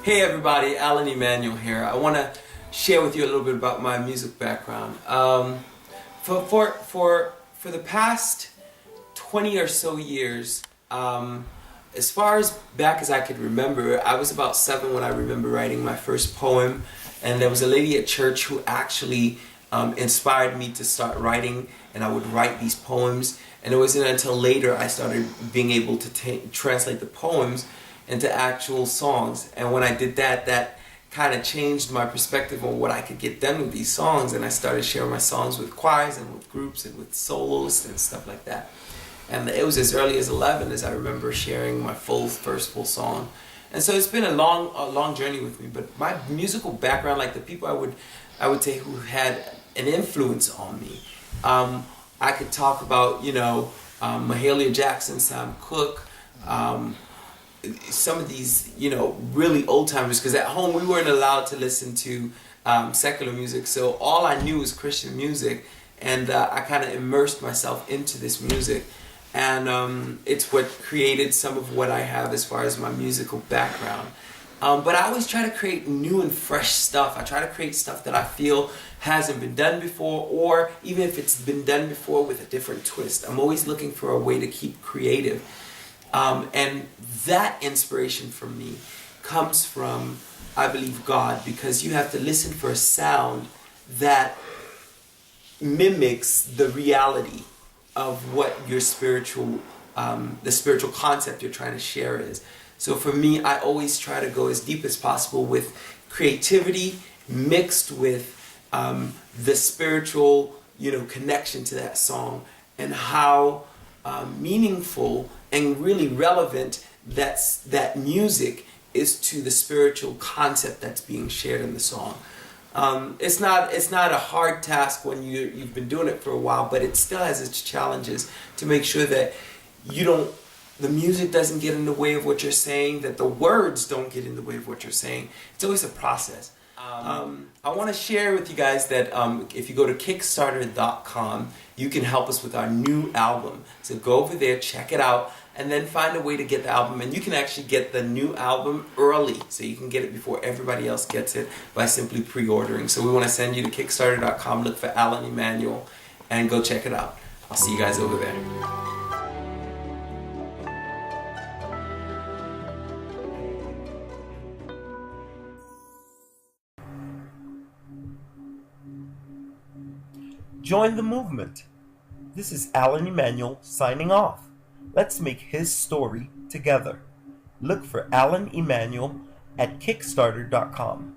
Hey everybody, Alain Emmanuel here. I want to share with you a little bit about my music background. For the past 20 or so years, as far as back as I could remember, I was about 7 when I remember writing my first poem, and there was a lady at church who actually inspired me to start writing, and I would write these poems. And it wasn't until later I started being able to translate the poems into actual songs. And when I did that, that kind of changed my perspective on what I could get done with these songs. And I started sharing my songs with choirs and with groups and with soloists and stuff like that. And it was as early as 11 as I remember sharing my first full song. And so it's been a long journey with me. But my musical background, like the people I would say who had an influence on me, I could talk about, Mahalia Jackson, Sam Cooke, some of these, really old timers, because at home we weren't allowed to listen to secular music, so all I knew was Christian music, and I kind of immersed myself into this music, and it's what created some of what I have as far as my musical background. But I always try to create new and fresh stuff. I try to create stuff that I feel hasn't been done before, or even if it's been done before with a different twist. I'm always looking for a way to keep creative. And that inspiration for me comes from, I believe, God, because you have to listen for a sound that mimics the reality of what your the spiritual concept you're trying to share is. So for me, I always try to go as deep as possible with creativity mixed with the spiritual, connection to that song, and how meaningful and really relevant that music is to the spiritual concept that's being shared in the song. It's not a hard task when you've been doing it for a while, but it still has its challenges to make sure that the music doesn't get in the way of what you're saying, that the words don't get in the way of what you're saying. It's always a process. I want to share with you guys that if you go to Kickstarter.com, you can help us with our new album. So go over there, check it out, and then find a way to get the album. And you can actually get the new album early, so you can get it before everybody else gets it by simply pre-ordering. So we want to send you to Kickstarter.com, look for Alain Emmanuel, and go check it out. I'll see you guys over there. Join the movement. This is Alain Emmanuel signing off. Let's make his story together. Look for Alain Emmanuel at Kickstarter.com.